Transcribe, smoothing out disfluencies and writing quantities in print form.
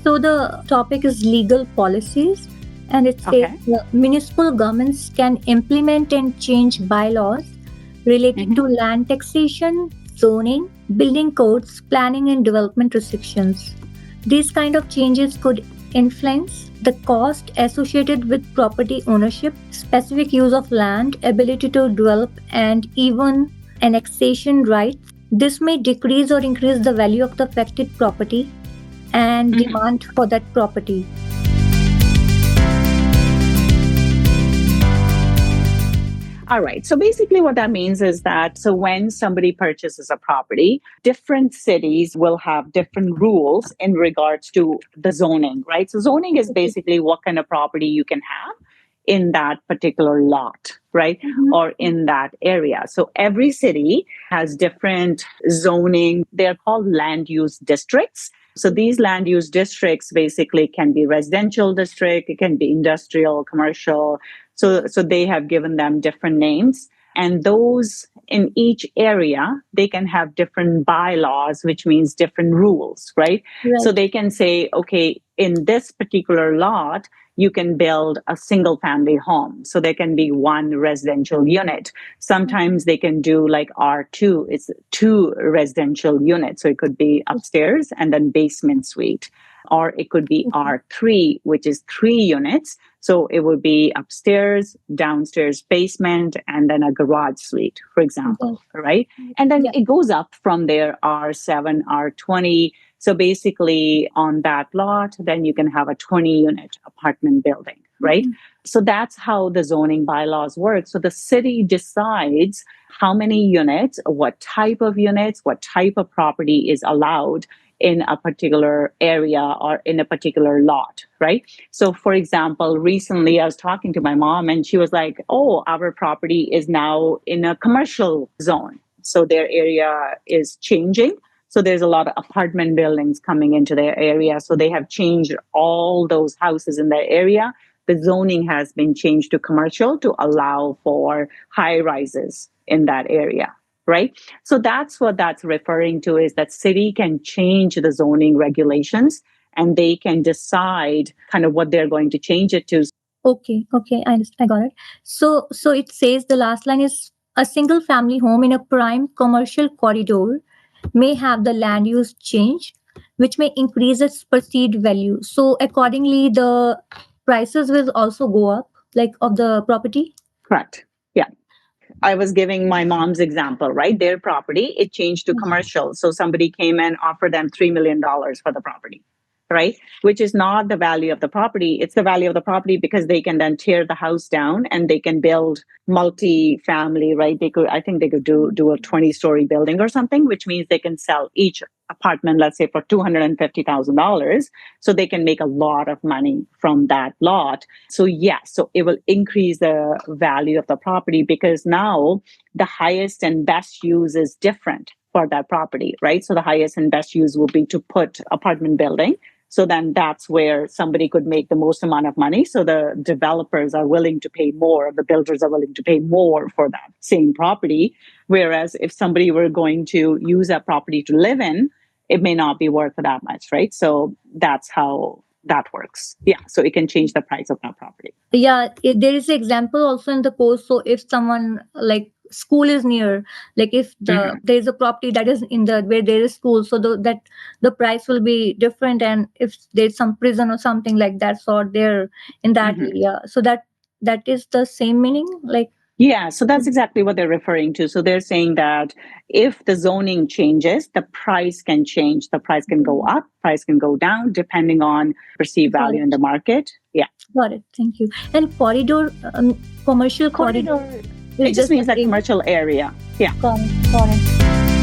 So the topic is legal policies, and it says municipal governments can implement and change bylaws related to land taxation, zoning, building codes, planning and development restrictions. These kind of changes could influence the cost associated with property ownership, specific use of land, ability to develop, and even annexation rights. This may decrease or increase the value of the affected property and demand for that property. All right. So basically what that means is that when somebody purchases a property, different cities will have different rules in regards to the zoning, right? So zoning is basically what kind of property you can have in that particular lot, right? Or in that area. So every city has different zoning. They're called land use districts. So these land use districts basically can be residential district, it can be industrial, commercial. So they have given them different names. And those in each area, they can have different bylaws, which means different rules, right? So they can say, okay, in this particular lot, you can build a single family home. So there can be one residential unit. Sometimes they can do like R2, it's 2 residential units. So it could be upstairs and then basement suite. Or it could be R3, which is 3 units. So it would be upstairs, downstairs, basement, and then a garage suite, for example, right? And then it goes up from there, R7, R20. So basically on that lot, then you can have a 20-unit apartment building, right? So that's how the zoning bylaws work. So the city decides how many units, what type of units, what type of property is allowed in a particular area or in a particular lot, right? So for example, recently I was talking to my mom and she was like, oh, our property is now in a commercial zone. So their area is changing. So there's a lot of apartment buildings coming into their area. So they have changed all those houses in their area. The zoning has been changed to commercial to allow for high rises in that area. Right? So that's what that's referring to, is that city can change the zoning regulations and they can decide kind of what they're going to change it to. Okay, I got it. So it says the last line is a single family home in a prime commercial corridor may have the land use change, which may increase its perceived value. So accordingly, the prices will also go up, like of the property? Correct. Yeah. I was giving my mom's example, right? Their property, it changed to commercial. So somebody came and offered them $3 million for the property, right? Which is not the value of the property. It's the value of the property because they can then tear the house down and they can build multi-family, right? I think they could do a 20-story building or something, which means they can sell each apartment, let's say for $250,000. So they can make a lot of money from that lot. So so it will increase the value of the property because now the highest and best use is different for that property, right? So the highest and best use will be to put apartment building. So then that's where somebody could make the most amount of money. So the developers are willing to pay more, the builders are willing to pay more for that same property. Whereas if somebody were going to use that property to live in, it may not be worth that much, right? So that's how that works. Yeah, so it can change the price of that property. Yeah, there is an example also in the post. So if someone like school is near, like if there is a property that is in the where there is school, so that the price will be different. And if there's some prison or something like that, so there in that area, so that is the same meaning, like. Yeah, so that's exactly what they're referring to. So they're saying that if the zoning changes, the price can change. The price can go up, price can go down, depending on perceived value in the market. Yeah. Got it. Thank you. And corridor, commercial corridor. It just means that commercial area. Yeah. Got it.